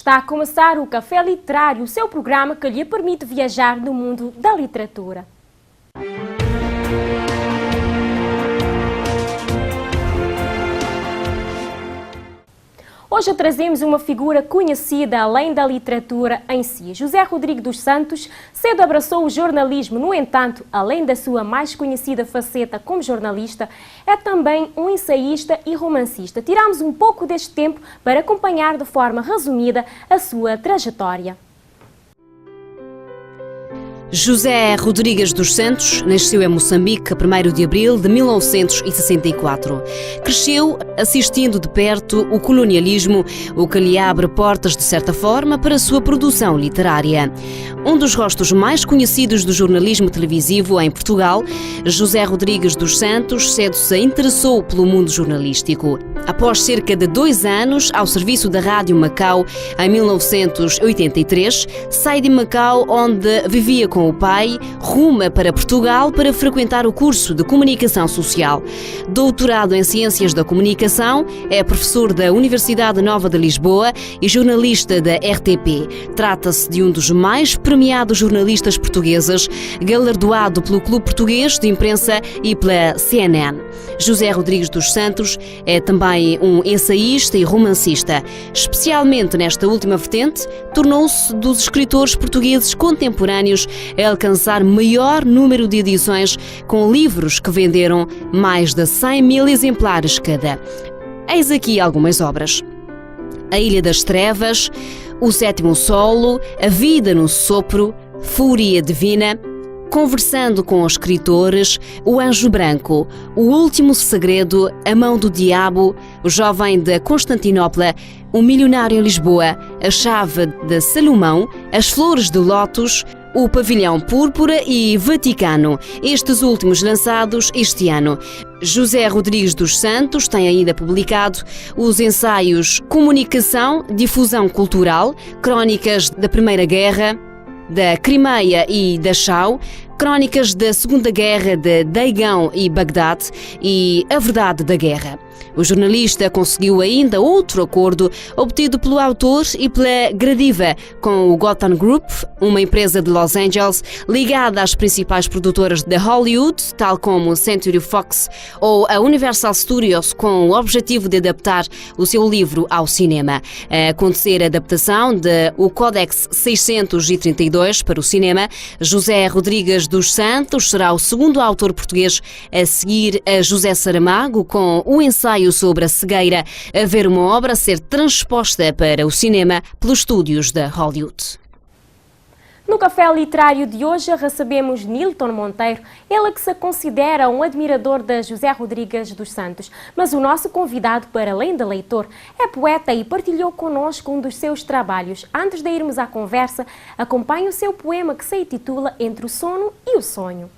Está a começar o Café Literário, o seu programa que lhe permite viajar no mundo da literatura. Hoje trazemos uma figura conhecida além da literatura em si. José Rodrigues dos Santos cedo abraçou o jornalismo, no entanto, além da sua mais conhecida faceta como jornalista, é também um ensaísta e romancista. Tiramos um pouco deste tempo para acompanhar de forma resumida a sua trajetória. José Rodrigues dos Santos nasceu em Moçambique a 1º de abril de 1964. Cresceu assistindo de perto o colonialismo, o que lhe abre portas, de certa forma, para a sua produção literária. Um dos rostos mais conhecidos do jornalismo televisivo em Portugal, José Rodrigues dos Santos cedo se interessou pelo mundo jornalístico. Após cerca de 2 anos ao serviço da Rádio Macau, em 1983, sai de Macau, onde vivia com o pai, ruma para Portugal para frequentar o curso de Comunicação Social. Doutorado em Ciências da Comunicação, é professor da Universidade Nova de Lisboa e jornalista da RTP. Trata-se de um dos mais premiados jornalistas portugueses, galardoado pelo Clube Português de Imprensa e pela CNN. José Rodrigues dos Santos é também um ensaísta e romancista. Especialmente nesta última vertente, tornou-se dos escritores portugueses contemporâneos a alcançar maior número de edições, com livros que venderam mais de 100 mil exemplares cada. Eis aqui algumas obras: A Ilha das Trevas, O Sétimo Solo, A Vida no Sopro, Fúria Divina, Conversando com os Escritores, O Anjo Branco, O Último Segredo, A Mão do Diabo, O Jovem de Constantinopla, O Milionário em Lisboa, A Chave de Salomão, As Flores de Lótus, O Pavilhão Púrpura e Vaticano, estes últimos lançados este ano. José Rodrigues dos Santos tem ainda publicado os ensaios Comunicação, Difusão Cultural, Crónicas da Primeira Guerra, da Crimeia e da Chau, Crónicas da Segunda Guerra de Daigão e Bagdade e A Verdade da Guerra. O jornalista conseguiu ainda outro acordo obtido pelo autor e pela Gradiva com o Gotham Group, uma empresa de Los Angeles ligada às principais produtoras de Hollywood, tal como Century Fox ou a Universal Studios, com o objetivo de adaptar o seu livro ao cinema. A acontecer a adaptação de O Códex 632 para o cinema, José Rodrigues dos Santos será o segundo autor português a seguir a José Saramago com o ensaio sobre a cegueira, a ver uma obra ser transposta para o cinema pelos estúdios da Hollywood. No Café Literário de hoje recebemos Nilton Monteiro, ele que se considera um admirador de José Rodrigues dos Santos. Mas o nosso convidado, para além de leitor, é poeta e partilhou connosco um dos seus trabalhos. Antes de irmos à conversa, acompanhe o seu poema que se intitula Entre o Sono e o Sonho.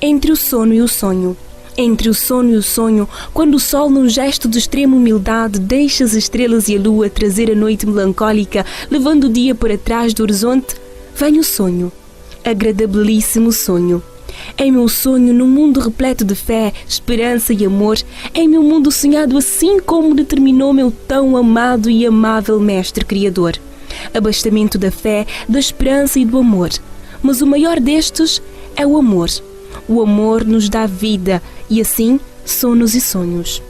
Entre o sono e o sonho. Entre o sono e o sonho, quando o sol, num gesto de extrema humildade, deixa as estrelas e a lua trazer a noite melancólica, levando o dia para trás do horizonte, vem o sonho, agradabilíssimo sonho. Em meu sonho, num mundo repleto de fé, esperança e amor, em meu mundo sonhado assim como determinou meu tão amado e amável Mestre Criador. Abastamento da fé, da esperança e do amor. Mas o maior destes é o amor. O amor nos dá vida e assim sonos e sonhos.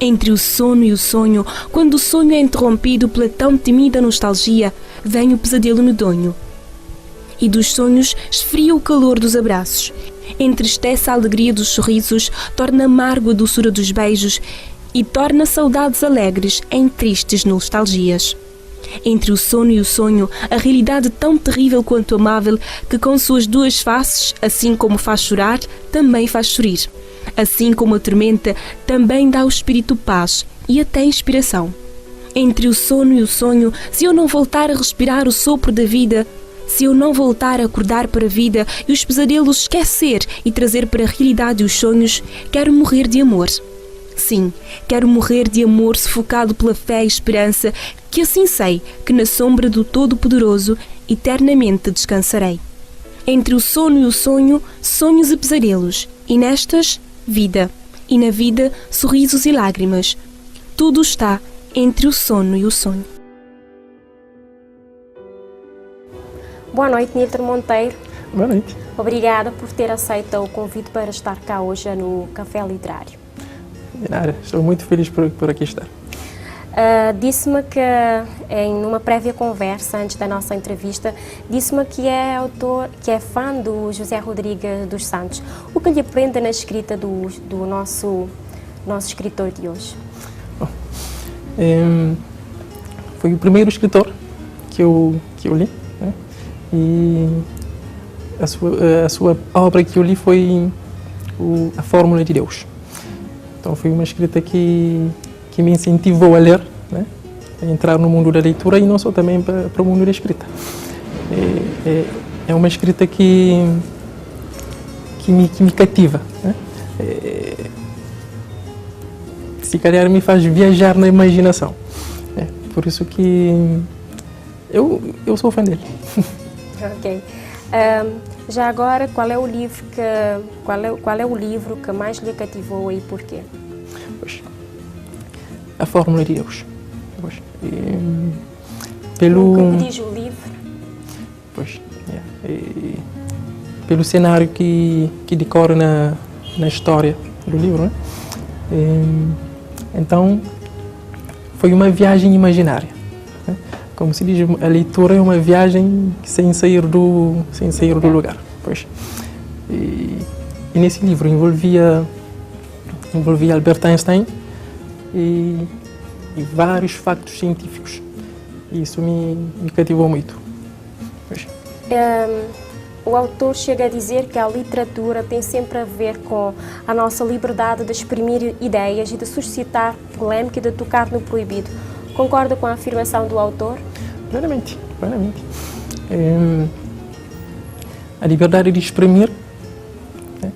Entre o sono e o sonho, quando o sonho é interrompido pela tão temida nostalgia, vem o pesadelo medonho. E dos sonhos esfria o calor dos abraços, entristece a alegria dos sorrisos, torna amargo a doçura dos beijos e torna saudades alegres em tristes nostalgias. Entre o sono e o sonho, a realidade tão terrível quanto amável, que com suas duas faces, assim como faz chorar, também faz sorrir. Assim como a tormenta, também dá ao espírito paz e até inspiração. Entre o sono e o sonho, se eu não voltar a respirar o sopro da vida, se eu não voltar a acordar para a vida e os pesadelos esquecer e trazer para a realidade os sonhos, quero morrer de amor. Sim, quero morrer de amor sufocado pela fé e esperança, que assim sei que na sombra do Todo-Poderoso eternamente descansarei. Entre o sono e o sonho, sonhos e pesadelos, e nestas, vida, e na vida, sorrisos e lágrimas. Tudo está Entre o Sono e o Sonho. Boa noite, Nilton Monteiro. Boa noite. Obrigada por ter aceito o convite para estar cá hoje no Café Literário. De nada, estou muito feliz por aqui estar. Disse-me que, em uma prévia conversa antes da nossa entrevista, disse-me que é fã do José Rodrigues dos Santos. O que lhe prende na escrita do nosso escritor de hoje? Bom, foi o primeiro escritor que eu li, né? E a sua obra que eu li foi A Fórmula de Deus. Então foi uma escrita que me incentivou a ler, né? A entrar no mundo da leitura e não só também para o mundo da escrita. É uma escrita que me cativa, né? Se calhar me faz viajar na imaginação. Por isso que eu sou fã dele. Ok. Já agora, qual é o livro que mais lhe cativou e porquê? Pois, A Fórmula de Deus. Pois, O que diz o livro? Pois, pelo cenário que decora na história do livro, né? Então, foi uma viagem imaginária, né? Como se diz, a leitura é uma viagem sem sair do lugar. Pois. E nesse livro envolvia Albert Einstein e vários factos científicos. E isso me cativou muito. Pois. O autor chega a dizer que a literatura tem sempre a ver com a nossa liberdade de exprimir ideias e de suscitar polêmica e de tocar no proibido. Concorda com a afirmação do autor? Plenamente. A liberdade de exprimir, né,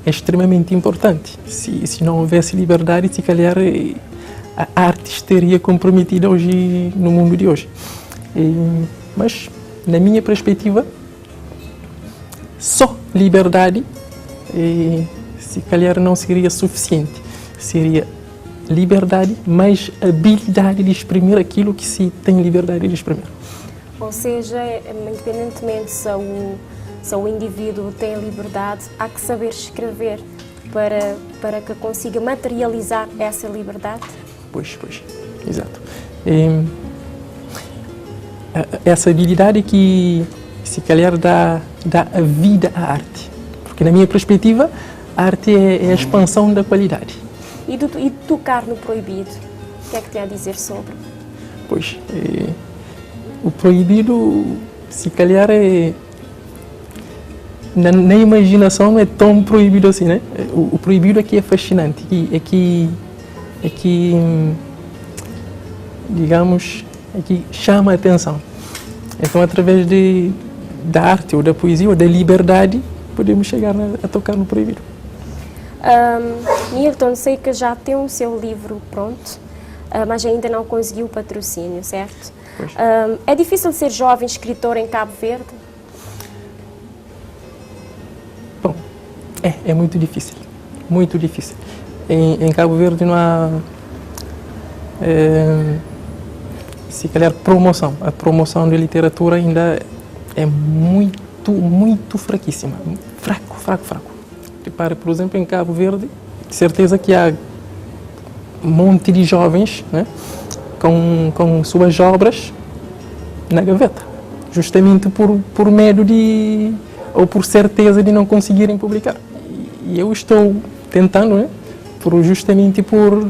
é extremamente importante. Se não houvesse liberdade, se calhar a arte estaria comprometida hoje, no mundo de hoje. Mas, na minha perspectiva, só liberdade se calhar não seria suficiente. Seria liberdade, mais habilidade de exprimir aquilo que se tem liberdade de exprimir. Ou seja, independentemente se o indivíduo tem liberdade, há que saber escrever para que consiga materializar essa liberdade? Pois, exato. Essa habilidade que se calhar dá a vida à arte. Porque na minha perspectiva, a arte é a expansão da qualidade. E de tocar no proibido, o que é que tem a dizer sobre? Pois, o proibido, se calhar, na imaginação não é tão proibido assim, né? O proibido aqui é fascinante, digamos, chama a atenção. Então, através da arte ou da poesia ou da liberdade, podemos chegar a tocar no proibido. Nilton, sei que já tem o seu livro pronto, mas ainda não conseguiu o patrocínio, certo? É difícil ser jovem escritor em Cabo Verde? Bom, é muito difícil, muito difícil. Em Cabo Verde não há, se calhar, promoção. A promoção de literatura ainda é muito fraquíssima, fraco. Repare, por exemplo, em Cabo Verde, de certeza que há um monte de jovens, né, com suas obras na gaveta, justamente por medo ou por certeza de não conseguirem publicar. E eu estou tentando, né, justamente por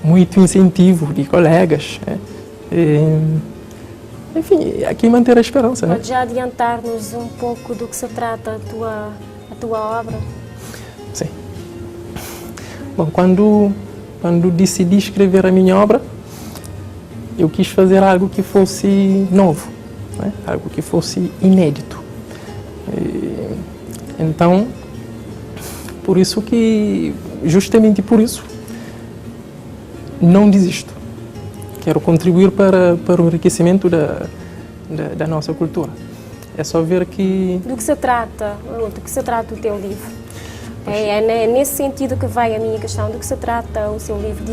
muito incentivo de colegas, né, enfim, aqui manter a esperança. Pode já adiantar-nos um pouco do que se trata a tua obra? Sim. Bom, quando decidi escrever a minha obra, eu quis fazer algo que fosse novo, né? Algo que fosse inédito. Então, justamente por isso, não desisto. Quero contribuir para o enriquecimento da nossa cultura. É só ver que... Do que se trata o teu livro? É nesse sentido que vai a minha questão, do que se trata o seu livro,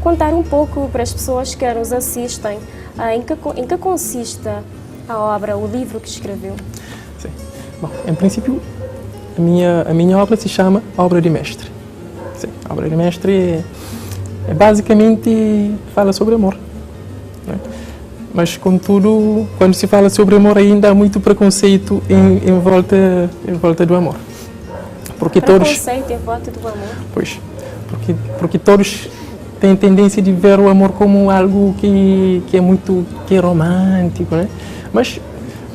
contar um pouco para as pessoas que nos assistem em que consiste a obra, o livro que escreveu. Sim. Bom, em princípio, a minha obra se chama Obra de Mestre. Sim, a Obra de Mestre basicamente fala sobre amor, né? Mas, contudo, quando se fala sobre amor, ainda há muito preconceito em volta do amor. Porque preconceito em volta do amor? Pois, porque todos têm tendência de ver o amor como algo que é romântico, né? Mas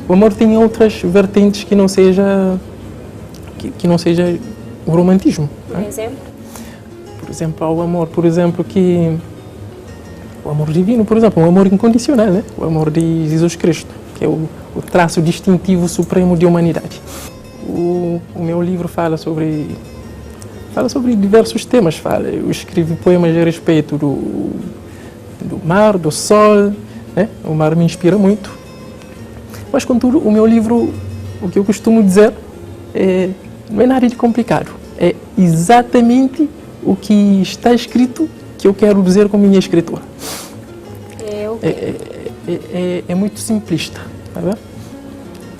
o amor tem outras vertentes que não seja o romantismo. Por exemplo? Por exemplo, há o amor, o amor divino, por exemplo, o amor incondicional, né? O amor de Jesus Cristo, que é o traço distintivo supremo de humanidade. O meu livro fala sobre diversos temas. Eu escrevo poemas a respeito do mar, do sol, né? O mar me inspira muito. Mas, contudo, o meu livro, o que eu costumo dizer, não é nada de complicado. É exatamente o que está escrito que eu quero dizer com minha escritura. É muito simplista, tá vendo?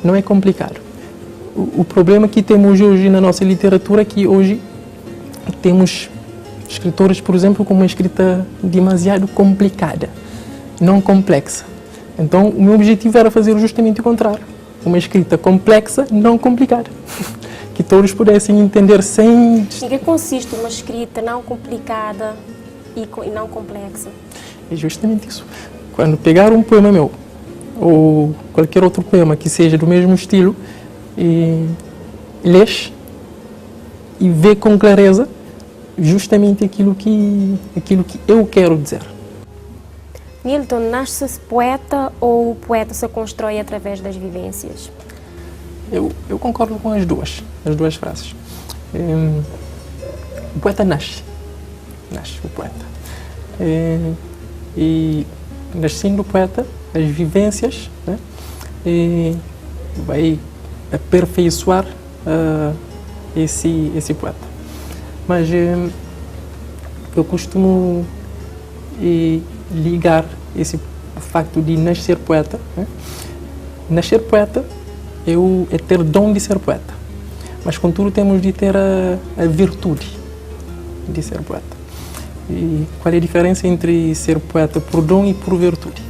Não é complicado. O problema que temos hoje na nossa literatura é que hoje temos escritores, por exemplo, com uma escrita demasiado complicada, não complexa. Então, o meu objetivo era fazer justamente o contrário. Uma escrita complexa, não complicada. Que todos pudessem entender sem... Em que consiste uma escrita não complicada e não complexa? É justamente isso. Quando pegar um poema meu, ou qualquer outro poema que seja do mesmo estilo, e lês e vê com clareza justamente aquilo que eu quero dizer. Nilton, nasce-se poeta ou o poeta se constrói através das vivências? Eu concordo com as duas frases. O poeta nasce o poeta. E nascendo o poeta, as vivências, né, vai aperfeiçoar esse poeta. Mas eu costumo ligar o facto de nascer poeta, né? Nascer poeta é ter dom de ser poeta, mas contudo temos de ter a virtude de ser poeta. E qual é a diferença entre ser poeta por dom e por virtude?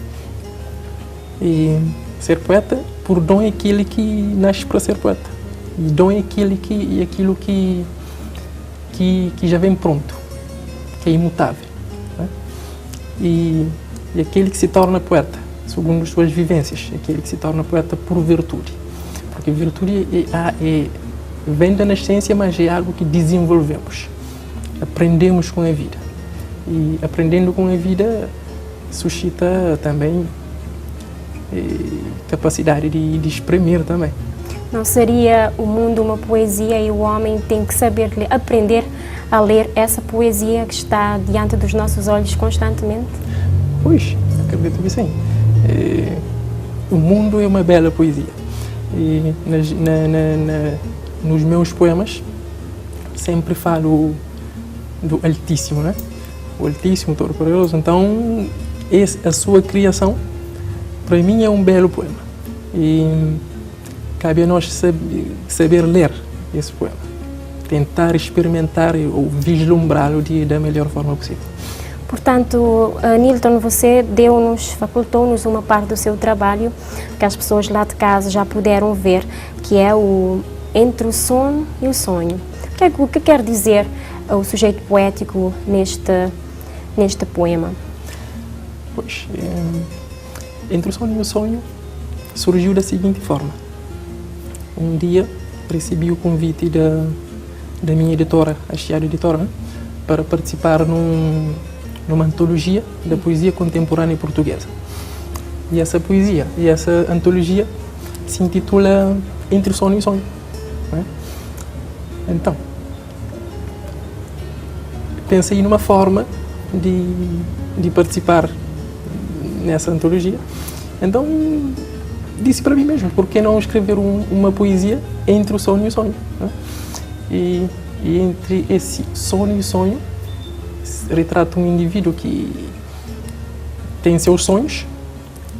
E ser poeta por dom é aquele que nasce para ser poeta, e dom é aquilo que já vem pronto, que é imutável, né? E aquele que se torna poeta, segundo as suas vivências, aquele que se torna poeta por virtude. Porque virtude vem da nascença, mas é algo que desenvolvemos, aprendemos com a vida. E aprendendo com a vida suscita também capacidade de exprimir também. Não seria o mundo uma poesia e o homem tem que saber aprender a ler essa poesia que está diante dos nossos olhos constantemente? Pois, acredito que sim. O mundo é uma bela poesia. E nos meus poemas sempre falo do Altíssimo, né? O Altíssimo, Todo-Poderoso. Então, a sua criação, para mim, é um belo poema. E cabe a nós saber ler esse poema, tentar experimentar ou vislumbrá-lo da melhor forma possível. Portanto, Nilton, você facultou-nos uma parte do seu trabalho que as pessoas lá de casa já puderam ver, que é o Entre o Sono e o Sonho. O que quer dizer o sujeito poético neste poema? Pois, Entre o Sono e o Sonho surgiu da seguinte forma. Um dia recebi o convite da minha editora, a Chiado Editora, né, para participar numa antologia da poesia contemporânea portuguesa. E essa antologia se intitula Entre o Sono e o Sonho, né? Então, pensei numa forma de participar nessa antologia. Então, disse para mim mesmo, por que não escrever uma poesia entre o sono e o sonho, né? E E entre esse sono e sonho, retrata um indivíduo que tem seus sonhos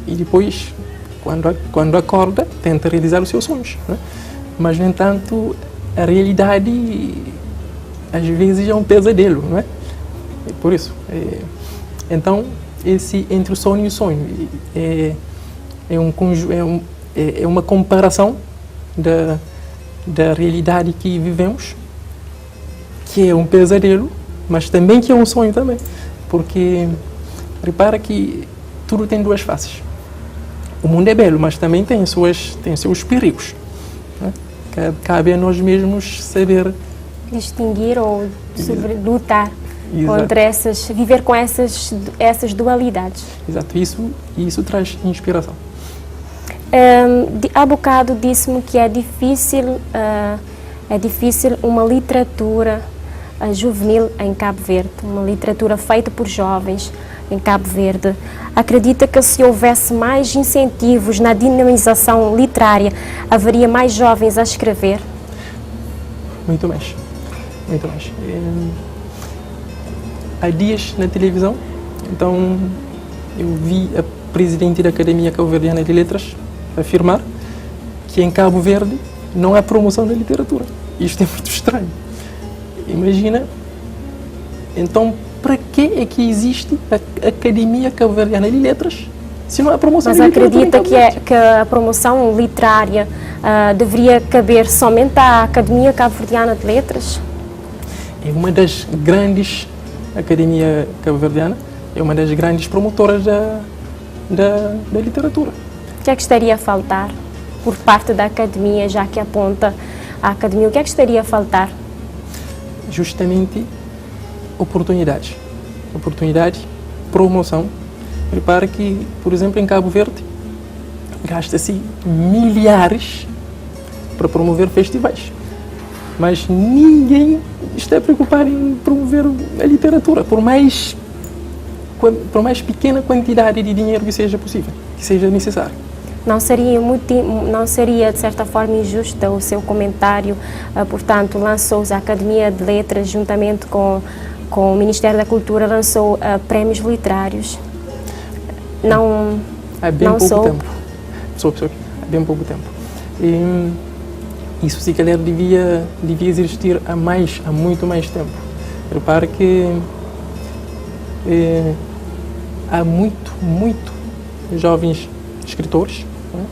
e depois, quando acorda, tenta realizar os seus sonhos, né? Mas, no entanto, a realidade às vezes é um pesadelo, não é? É por isso. Então, esse entre o sonho e o sonho é uma comparação da realidade que vivemos, que é um pesadelo, mas também que é um sonho também. Porque, repara que tudo tem duas faces. O mundo é belo, mas também tem seus perigos, né? Cabe a nós mesmos saber distinguir ou lutar Exato. contra viver com essas dualidades. Exato, isso traz inspiração. Há bocado disse-me que é difícil uma literatura juvenil em Cabo Verde, uma literatura feita por jovens em Cabo Verde. Acredita que se houvesse mais incentivos na dinamização literária, haveria mais jovens a escrever? Muito mais. Há dias na televisão, então eu vi a presidente da Academia Cabo-Verdiana de Letras afirmar que em Cabo Verde não há promoção da literatura. Isto é muito estranho. Imagina, então, para que é que existe a Academia Cabo-Verdiana de Letras se não há promoção da literatura? Mas acredita que a promoção literária deveria caber somente à Academia Cabo-Verdiana de Letras? É uma das grandes, a Academia Cabo-Verdiana é uma das grandes promotoras da literatura. O que é que estaria a faltar por parte da Academia, já que aponta a Academia? O que é que estaria a faltar? Justamente oportunidades, promoção. Repara que, por exemplo, em Cabo Verde, gasta-se milhares para promover festivais, mas ninguém está preocupado em promover a literatura, por mais pequena quantidade de dinheiro que seja possível, que seja necessário. Não seria de certa forma injusto o seu comentário? Portanto, lançou-se a Academia de Letras juntamente com o Ministério da Cultura, lançou prémios literários. Há bem pouco tempo. Há bem pouco tempo. E isso, se calhar, devia existir há muito mais tempo. Repare que há muito jovens escritores, né,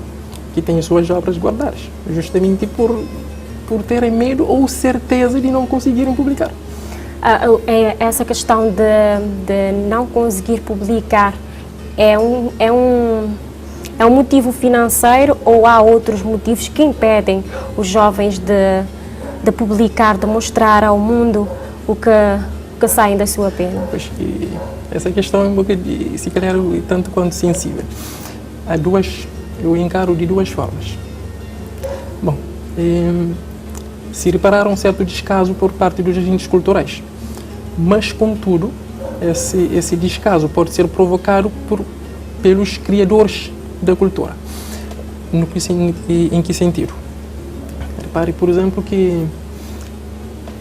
que têm suas obras guardadas, justamente por terem medo ou certeza de não conseguirem publicar. Essa questão de não conseguir publicar é um motivo financeiro ou há outros motivos que impedem os jovens de publicar, de mostrar ao mundo o que saem da sua pena? Pois, essa questão é um bocadinho, se calhar, tanto quanto sensível. Eu encaro de duas formas. Bom, se reparar um certo descaso por parte dos agentes culturais, mas, contudo, esse descaso pode ser provocado pelos criadores da cultura. Em que sentido? Repare, por exemplo, que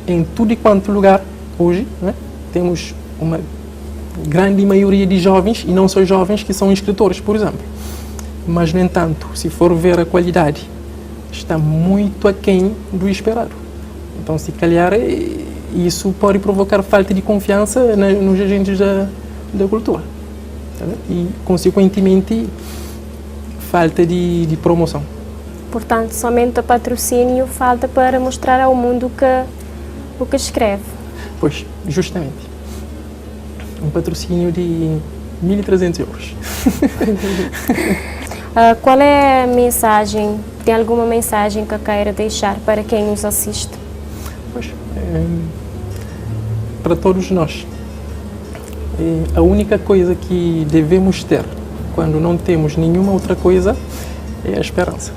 em tudo e quanto lugar, hoje, né, temos uma grande maioria de jovens, e não só jovens, que são escritores, por exemplo. Mas, no entanto, se for ver a qualidade, está muito aquém do esperado. Então, se calhar, isso pode provocar falta de confiança nos agentes da cultura. Tá? E, consequentemente, falta de promoção. Portanto, somente o patrocínio falta para mostrar ao mundo o que escreve. Pois, justamente. Um patrocínio de 1.300 euros. Qual é a mensagem? Tem alguma mensagem que queira deixar para quem nos assiste? Pois, para todos nós, a única coisa que devemos ter quando não temos nenhuma outra coisa é a esperança.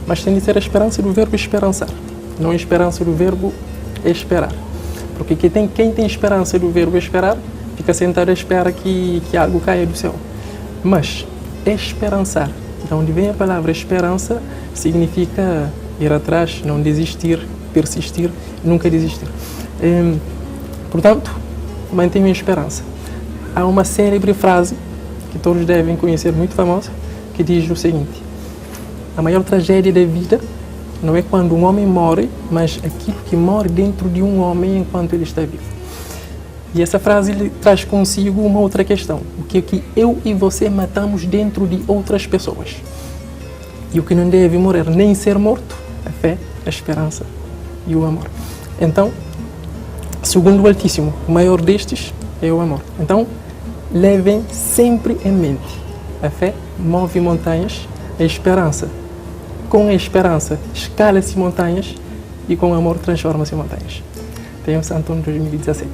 Mas tem de ser a esperança do verbo esperançar, não a esperança do verbo esperar. Porque quem tem esperança do verbo esperar, fica sentado à espera que algo caia do céu. Mas esperançar, de onde vem a palavra esperança, significa ir atrás, não desistir, persistir, nunca desistir. Portanto, mantenho a esperança. Há uma célebre frase que todos devem conhecer, muito famosa, que diz o seguinte: a maior tragédia da vida não é quando um homem morre, mas aquilo que morre dentro de um homem enquanto ele está vivo. E essa frase traz consigo uma outra questão: o que é que eu e você matamos dentro de outras pessoas? E o que não deve morrer nem ser morto: a fé, a esperança e o amor. Então, segundo o Altíssimo, o maior destes é o amor. Então, levem sempre em mente: a fé move montanhas, a esperança, com a esperança, escala-se montanhas, e com o amor transforma-se em montanhas. Tenham Santo Ano 2017.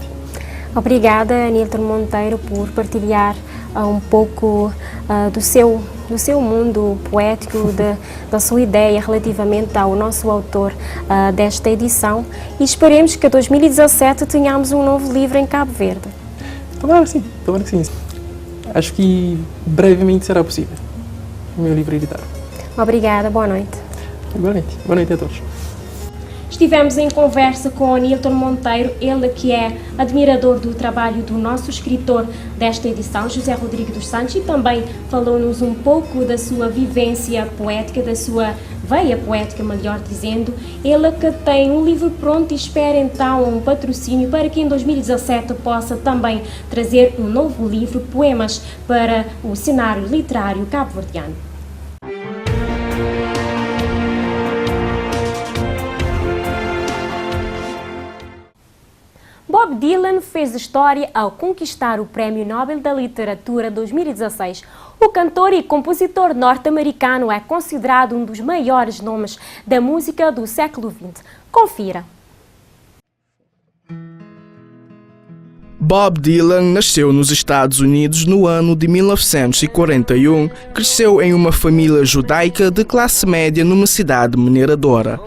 Obrigada, Nilton Monteiro, por partilhar um pouco do seu mundo poético, da sua ideia relativamente ao nosso autor desta edição, e esperemos que em 2017 tenhamos um novo livro em Cabo Verde. Tomara que sim. Acho que brevemente será possível o meu livro editado. Obrigada, boa noite. Boa noite a todos. Estivemos em conversa com o Nilton Monteiro, ele que é admirador do trabalho do nosso escritor desta edição, José Rodrigues dos Santos, e também falou-nos um pouco da sua vivência poética, da sua veia poética, melhor dizendo. Ele que tem um livro pronto e espera então um patrocínio para que em 2017 possa também trazer um novo livro, poemas para o cenário literário cabo-verdiano. Bob Dylan fez história ao conquistar o Prémio Nobel da Literatura 2016. O cantor e compositor norte-americano é considerado um dos maiores nomes da música do século XX. Confira. Bob Dylan nasceu nos Estados Unidos no ano de 1941. Cresceu em uma família judaica de classe média numa cidade mineradora.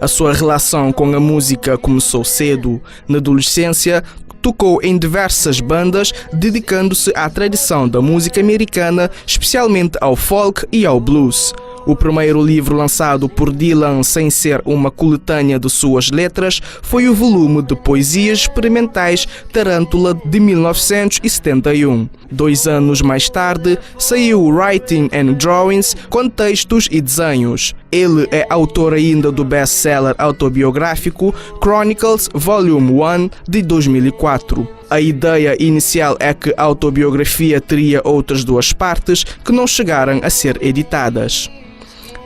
A sua relação com a música começou cedo. Na adolescência, tocou em diversas bandas, dedicando-se à tradição da música americana, especialmente ao folk e ao blues. O primeiro livro lançado por Dylan sem ser uma coletânea de suas letras foi o volume de poesias experimentais Tarântula de 1971. 2 anos mais tarde, saiu Writing and Drawings com textos e desenhos. Ele é autor ainda do best-seller autobiográfico Chronicles Volume 1 de 2004. A ideia inicial é que a autobiografia teria outras 2 partes que não chegaram a ser editadas.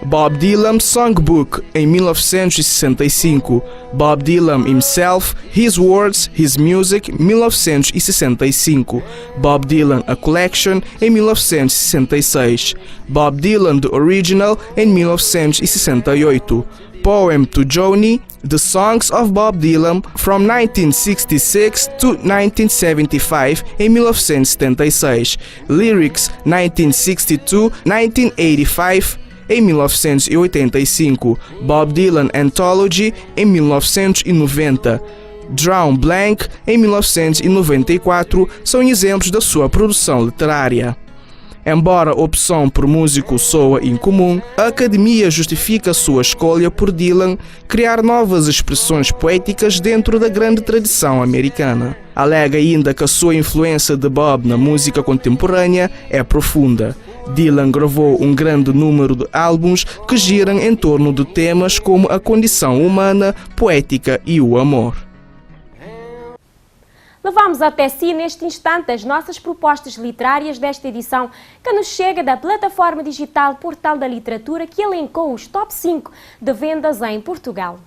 Bob Dylan Songbook, em 1965. Bob Dylan Himself, His Words, His Music, 1965. Bob Dylan A Collection, em 1966. Bob Dylan The Original, em 1968. Poem to Joni, The Songs of Bob Dylan, from 1966 to 1975, em 1976. Lyrics, 1962-1985, em 1985, Bob Dylan Anthology, em 1990. Drawn Blank, em 1994, são exemplos da sua produção literária. Embora a opção por músico soa incomum, a Academia justifica sua escolha por Dylan criar novas expressões poéticas dentro da grande tradição americana. Alega ainda que a sua influência de Bob na música contemporânea é profunda. Dylan gravou um grande número de álbuns que giram em torno de temas como a condição humana, poética e o amor. Levamos até si neste instante as nossas propostas literárias desta edição, que nos chega da plataforma digital Portal da Literatura, que elencou os top 5 de vendas em Portugal.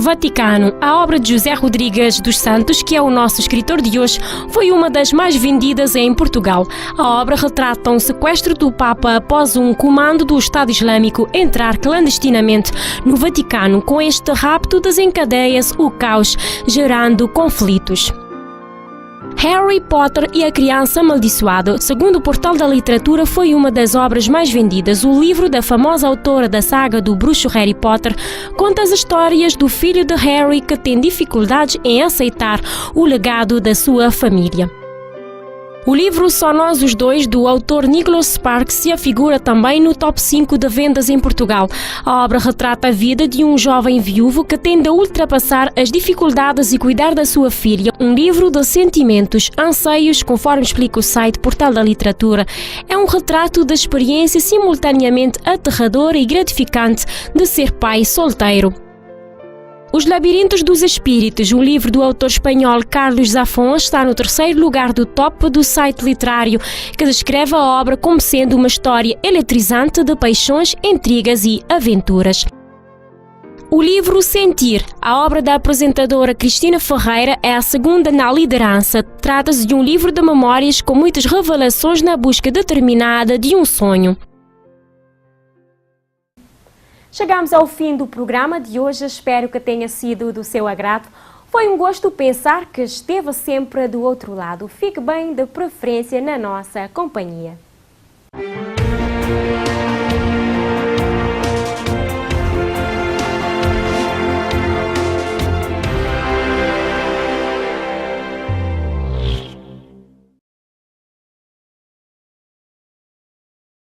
Vaticano. A obra de José Rodrigues dos Santos, que é o nosso escritor de hoje, foi uma das mais vendidas em Portugal. A obra retrata um sequestro do Papa após um comando do Estado Islâmico entrar clandestinamente no Vaticano. Com este rapto desencadeia-se o caos, gerando conflitos. Harry Potter e a Criança Amaldiçoada, segundo o Portal da Literatura, foi uma das obras mais vendidas. O livro da famosa autora da saga do bruxo Harry Potter conta as histórias do filho de Harry que tem dificuldades em aceitar o legado da sua família. O livro Só Nós os Dois, do autor Nicholas Sparks, se afigura também no top 5 de vendas em Portugal. A obra retrata a vida de um jovem viúvo que tende a ultrapassar as dificuldades e cuidar da sua filha. Um livro de sentimentos, anseios, conforme explica o site Portal da Literatura. É um retrato da experiência simultaneamente aterradora e gratificante de ser pai solteiro. Os Labirintos dos Espíritos, um livro do autor espanhol Carlos Zafón, está no 3º lugar do top do site literário, que descreve a obra como sendo uma história eletrizante de paixões, intrigas e aventuras. O livro Sentir, a obra da apresentadora Cristina Ferreira, é a segunda na liderança. Trata-se de um livro de memórias com muitas revelações na busca determinada de um sonho. Chegamos ao fim do programa de hoje, espero que tenha sido do seu agrado. Foi um gosto pensar que esteve sempre do outro lado. Fique bem, de preferência na nossa companhia.